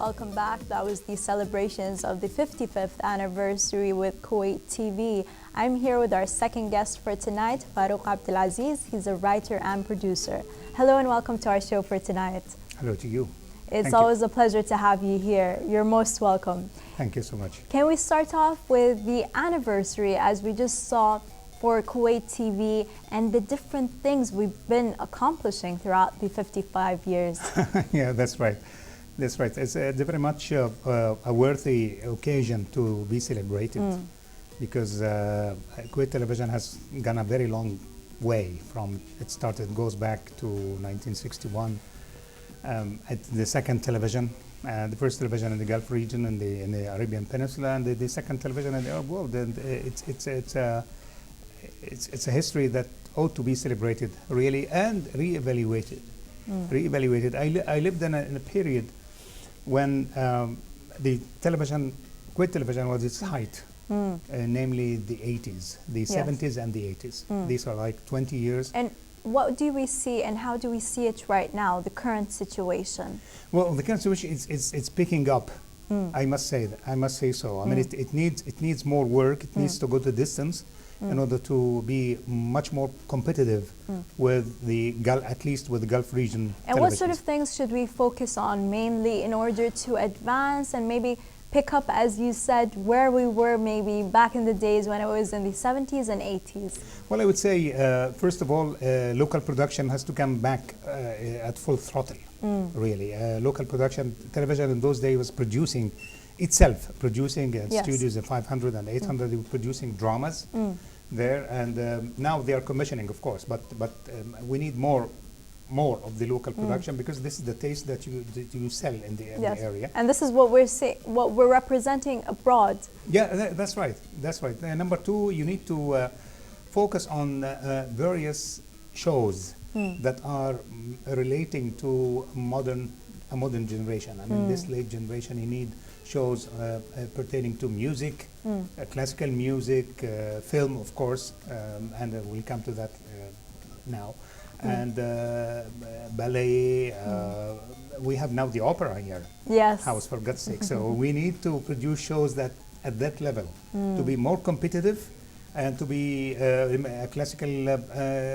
welcome back. That was the celebrations of the 55th anniversary with Kuwait TV. I'm here with our second guest for tonight, الفاروق العزيز. He's a writer and producer. Hello and welcome to our show for tonight. Hello to you. It's always a pleasure to have you here. You're most welcome. Thank you so much. Can we start off with the anniversary, as we just saw for Kuwait TV, and the different things we've been accomplishing throughout the 55 years? Yeah, that's right. That's right. It's very much a worthy occasion to be celebrated because Kuwait television has gone a very long way from it started. It goes back to 1961 at the second television. The first television in the Gulf region and in the Arabian Peninsula, and the second television in the Arab world. And it's a history that ought to be celebrated really and re-evaluated. Re-evaluated. I lived in a period when the television, Kuwait television, was its height, namely the 80s, the 70s and the 80s. These are like 20 years. And what do we see, and how do we see it right now, the current situation? Well, the current situation it's picking up. I must say that. I must say so. I mean, it needs more work. It needs to go the distance in order to be much more competitive with at least with the Gulf region. And what sort of things should we focus on mainly in order to advance and maybe pick up, as you said, where we were maybe back in the days when it was in the 70s and 80s? Well, I would say, first of all, local production has to come back at full throttle, really. Local production, television in those days was producing itself, studios of 500 and 800, they were producing dramas there, and now they are commissioning, of course, but we need more of the local production because this is the taste that you sell in the area. And this is what we're representing abroad. Yeah, that's right. That's right. Number two, you need to focus on various shows that are relating to a modern generation. I mean, this late generation, you need shows pertaining to music, classical music, film, of course, and we'll come to that now. And ballet, we have now the opera here. Yes. House, for God's sake. So we need to produce shows that at that level to be more competitive and to be a classical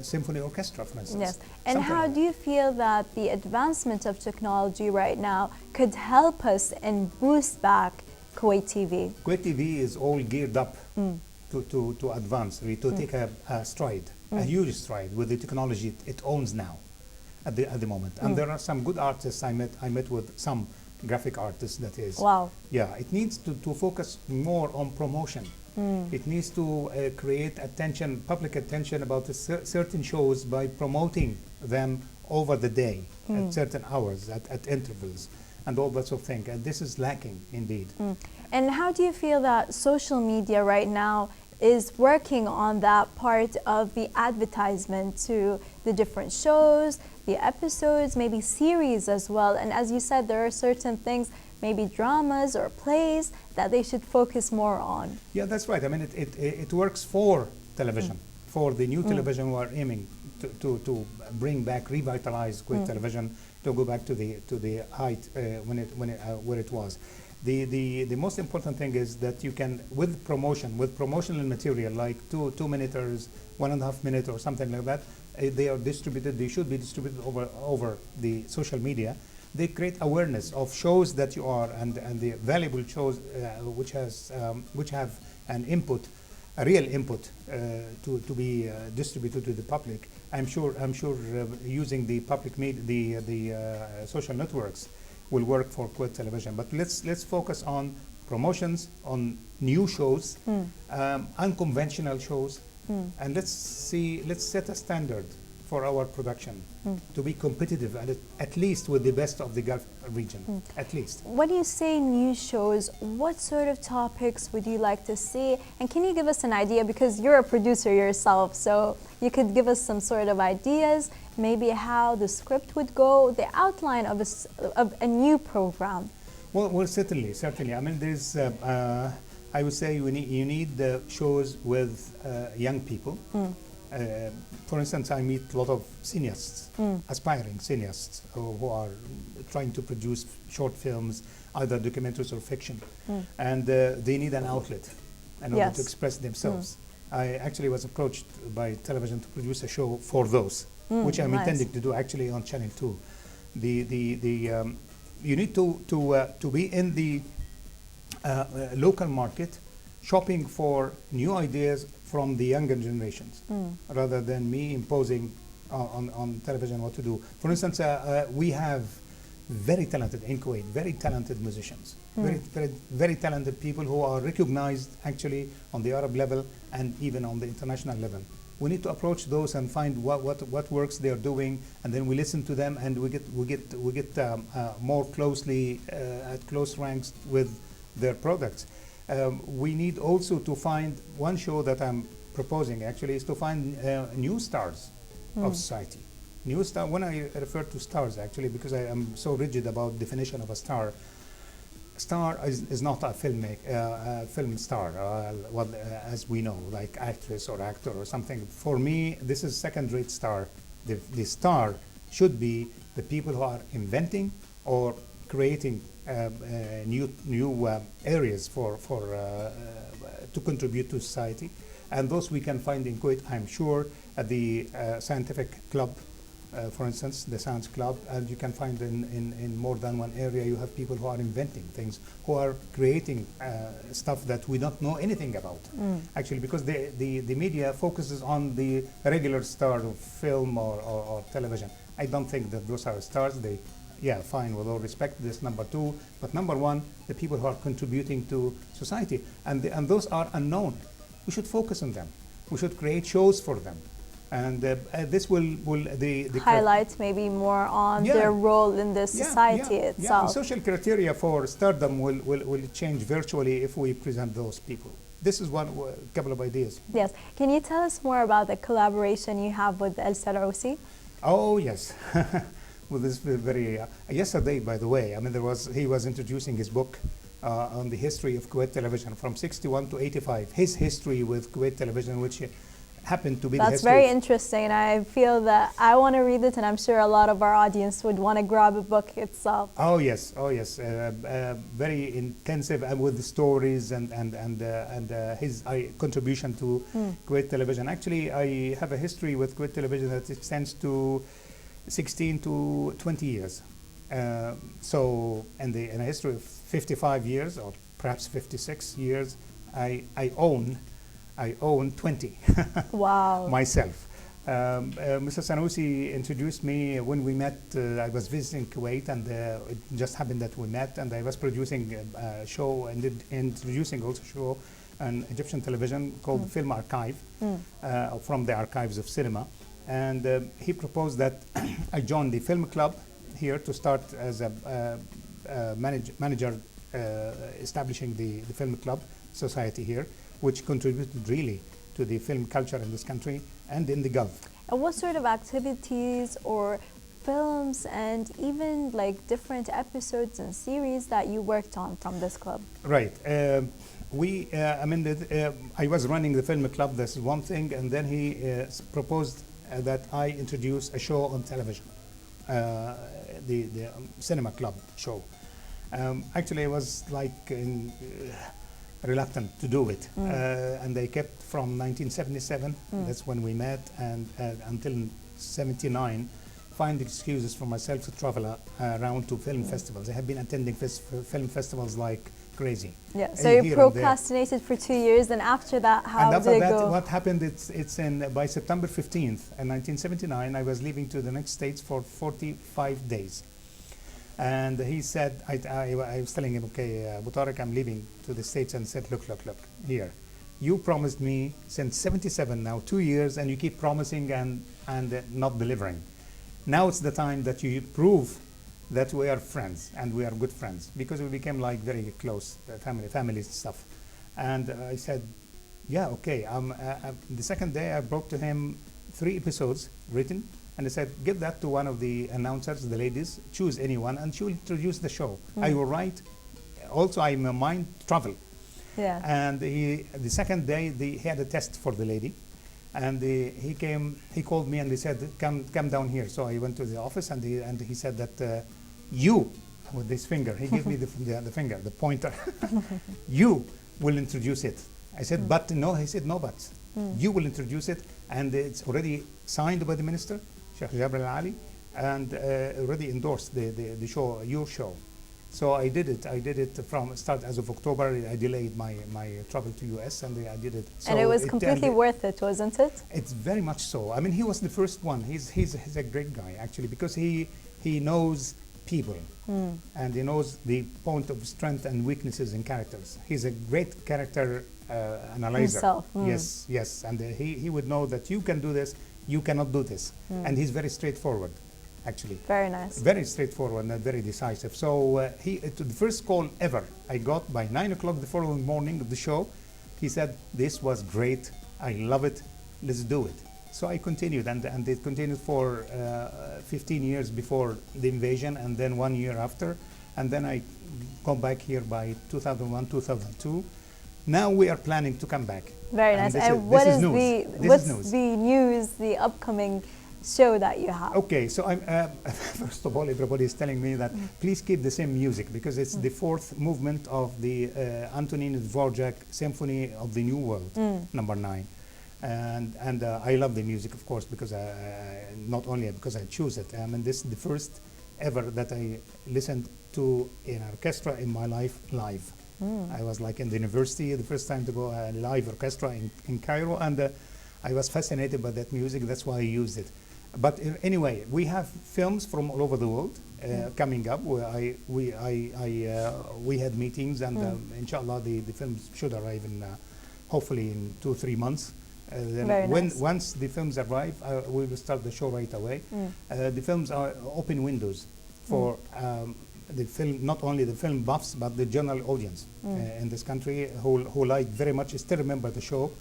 symphony orchestra, for instance. Yes. And how do you feel that the advancement of technology right now could help us and boost back Kuwait TV? Kuwait TV is all geared up to advance, to take a stride. A huge stride with the technology it owns now at the moment. And there are some good artists. I met with some graphic artists, that is. Wow. Yeah, it needs to focus more on promotion. It needs to create attention, public attention about certain shows by promoting them over the day at certain hours, at intervals, and all that sort of thing. And this is lacking indeed. And how do you feel that social media right now is working on that part of the advertisement to the different shows, the episodes, maybe series as well? And as you said, there are certain things, maybe dramas or plays, that they should focus more on. Yeah, that's right. I mean, it works for television, for the new television who are aiming to bring back, revitalize Kuwait television, to go back to the height where it was. The most important thing is that you can, with promotional material like 2 minuters, 1.5 minute or something like that, they are distributed. They should be distributed over the social media. They create awareness of shows that you are and the valuable shows which have an input, a real input to be distributed to the public. I'm sure using the public media, the social networks will work for Kuwait television. But let's focus on promotions, on new shows, unconventional shows, and let's set a standard for our production to be competitive at least with the best of the Gulf region, at least. When you say new shows, what sort of topics would you like to see? And can you give us an idea, because you're a producer yourself, so you could give us some sort of ideas, maybe how the script would go, the outline of a new program? Well, certainly. I mean, there's, I would say you need shows with young people, For instance, I meet a lot of cineasts, aspiring cineasts who are trying to produce short films, either documentaries or fiction, and they need an outlet in order to express themselves. I actually was approached by television to produce a show for those, which I'm intending to do actually on Channel 2. You need to be in the local market, shopping for new ideas from the younger generations, rather than me imposing on television what to do. For instance, we have very talented in Kuwait, very talented musicians, very talented people who are recognized actually on the Arab level and even on the international level. We need to approach those and find what works they are doing, and then we listen to them, and we get more closely at close ranks with their products. We need also to find one show that I'm proposing actually is to find new stars of society. New star. When I refer to stars, actually, because I am so rigid about definition of a star. Star is not a film star, as we know, like actress or actor or something. For me, this is second-rate star. The star should be the people who are inventing or creating new areas to contribute to society, and those we can find in Kuwait, I'm sure, at the scientific club. For instance, the Science Club, and you can find in more than one area, you have people who are inventing things, who are creating stuff that we don't know anything about. Actually, because the media focuses on the regular star of film or television. I don't think that those are stars. Fine, with all respect, this number two. But number one, the people who are contributing to society. And those are unknown. We should focus on them. We should create shows for them. And this will highlight maybe more on their role in the society itself. The social criteria for stardom will change virtually if we present those people. This is one couple of ideas. Yes. Can you tell us more about the collaboration you have with El Sarousi? Oh, yes. With this very yesterday, by the way, I mean, he was introducing his book on the history of Kuwait television from 61 to 85. His history with Kuwait television, which happened to be That's very interesting, and I feel that I want to read it, and I'm sure a lot of our audience would want to grab a book itself. Oh yes, very intensive, and with the stories and his contribution to Kuwait television. Actually, I have a history with Kuwait television that extends to 16 to 20 years. So in a history of 55 years, or perhaps 56 years, I own 20. Wow. Myself. Mr. Sarousi introduced me when we met. I was visiting Kuwait, and it just happened that we met, and I was producing a show and introducing also a show on Egyptian television called Film Archive, from the archives of cinema. And he proposed that I join the film club here to start as a manager establishing the film club society here, which contributed really to the film culture in this country and in the Gulf. And what sort of activities or films and even like different episodes and series that you worked on from this club? Right. I was running the film club, that's one thing, and then he proposed that I introduce a show on television, the cinema club show. Actually, I was like reluctant to do it, and I kept from 1977, that's when we met, and until 79, find excuses for myself to travel around to film festivals. I have been attending film festivals like crazy. Yeah, so you procrastinated for 2 years, and after that, how did it go? What happened, by September 15th, in 1979, I was leaving to the next States for 45 days. And he said, I was telling him, okay, Abu Tariq, I'm leaving to the States, and said, look, here. You promised me since 77 now, 2 years, and you keep promising and not delivering. Now it's the time that you prove that we are friends, and we are good friends, because we became like very close, family stuff. And I said, yeah, okay. The second day I brought to him 3 episodes written, and I said, give that to one of the announcers, the ladies, choose anyone, and she will introduce the show. I will write. Also, I mind travel. Yeah. And the second day, he had a test for the lady, And he came, he called me and he said, come down here. So I went to the office and he said that you, with this finger, he gave me the finger, the pointer, you will introduce it. I said, but no, he said, no buts. You will introduce it, and it's already signed by the minister, Sheikh العلي, and already endorsed the show, your show. So I did it from start as of October. I delayed my travel to US, and I did it. So and it was completely worth it, wasn't it? It's very much so. I mean, he was the first one. He's a great guy, actually, because he knows people, and he knows the point of strength and weaknesses in characters. He's a great character analyzer. Himself. Yes, and he would know that you can do this, you cannot do this, and he's very straightforward. Actually, very nice, very straightforward and very decisive. So the first call ever I got by 9 o'clock the following morning of the show, he said, "This was great. I love it. Let's do it." So I continued, and it continued for 15 years before the invasion, and then 1 year after, and then I come back here by 2001, 2002. Now we are planning to come back. Very nice. And what's the news, the upcoming show that you have? Okay, so I'm first of all, everybody is telling me that please keep the same music, because it's the fourth movement of the Antonin Dvorak Symphony of the New World, number 9, and I love the music, of course, because not only because I choose it. I mean, this is the first ever that I listened to an orchestra in my life live. I was like in the university, the first time to go a live orchestra in Cairo, and I was fascinated by that music. That's why I used it. But anyway, we have films from all over the world coming up. Where we had meetings, and inshallah, the films should arrive in hopefully in 2-3 months. Then once the films arrive, we will start the show right away. The films are open windows for the film, not only the film buffs, but the general audience in this country who like very much, still remember the show,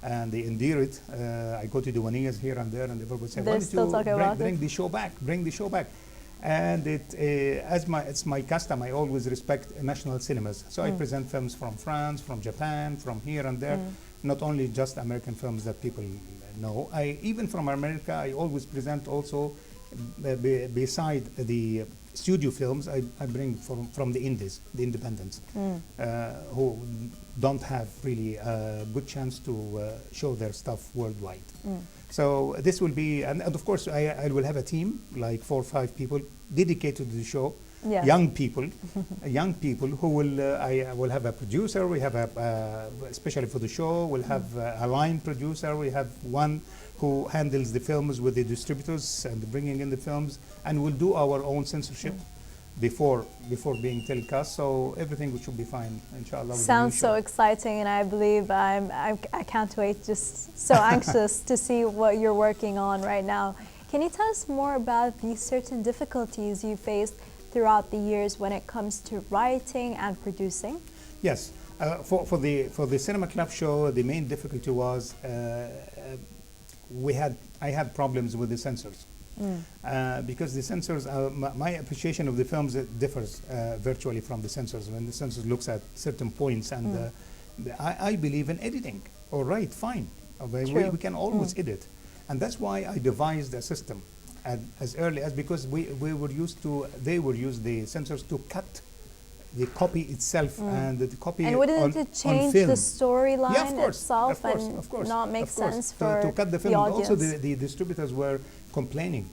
and they endear it. I go to the Waniyas here and there, and everybody say, "Why don't you bring the show back? Bring the show back." And it's my custom. I always respect national cinemas, so I present films from France, from Japan, from here and there. Not only just American films that people know. Even from America, I always present also beside the studio films, I bring from the indies, the independents, who don't have really a good chance to show their stuff worldwide. So this will be, and of course I will have a team, like 4 or 5 people dedicated to the show. Yes. Young people who will, I will have a producer, we have especially for the show, we'll have a line producer, we have one who handles the films with the distributors and bringing in the films, and we'll do our own censorship before being telecast, so everything should be fine, inshallah. Sounds so exciting, and I believe I can't wait, just so anxious to see what you're working on right now. Can you tell us more about the certain difficulties you faced throughout the years when it comes to writing and producing? Yes, for the Cinema Club show, the main difficulty was I had problems with the censors. Because the censors, my appreciation of the films differs virtually from the censors. When the censors looks at certain points, and I believe in editing. All right, fine. We can always edit, and that's why I devised a system as early as, because they were used the censors to cut the copy itself and the copy and wouldn't it change the storyline itself of course, not make sense for to cut the film? audience? Also, the distributors were complaining.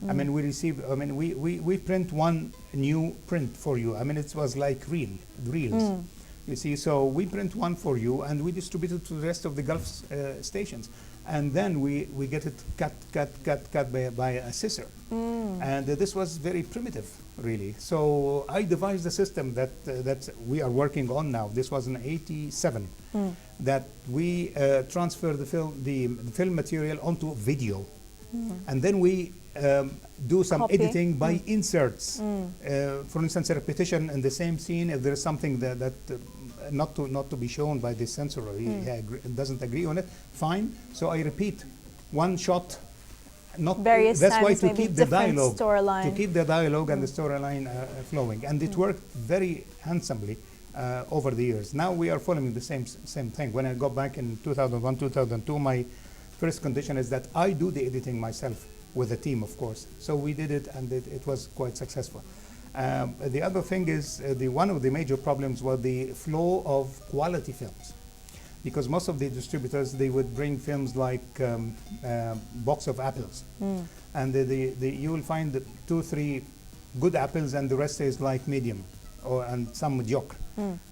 I mean, we print one new print for you. I mean, it was like reels. You see, so we print one for you, and we distribute it to the rest of the Gulf stations, and then we get it cut by a scissor. And this was very primitive, really. So I devised a system that we are working on now. This was in '87, that we transfer the film material onto video, and then we do some editing by inserts. For instance, a repetition in the same scene, if there is something that not to be shown by the censor, or he doesn't agree on it, fine. So I repeat one shot. Various that's times, why to keep the dialogue, and the storyline flowing, and it worked very handsomely over the years. Now we are following the same thing. When I got back in 2001, 2002, first condition is that I do the editing myself with a team, of course. So we did it, and it was quite successful. The other thing is one of the major problems was the flow of quality films, because most of the distributors, they would bring films like box of apples, and you will find 2-3 good apples, and the rest is like medium, and some mediocre.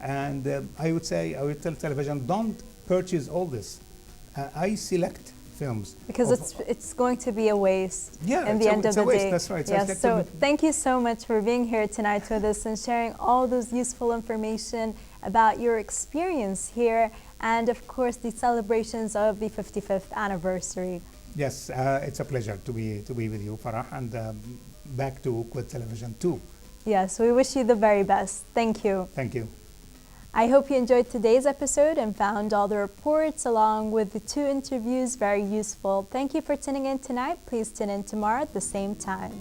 And I would tell television, don't purchase all this. I select films. Because it's going to be a waste in the end of the day. That's right. Yes, so thank you so much for being here tonight with us and sharing all those useful information about your experience here and, of course, the celebrations of the 55th anniversary. Yes, it's a pleasure to be with you, Farah, and back to Kuwait Television too. Yes, we wish you the very best. Thank you. Thank you. I hope you enjoyed today's episode and found all the reports along with the 2 interviews very useful. Thank you for tuning in tonight. Please tune in tomorrow at the same time.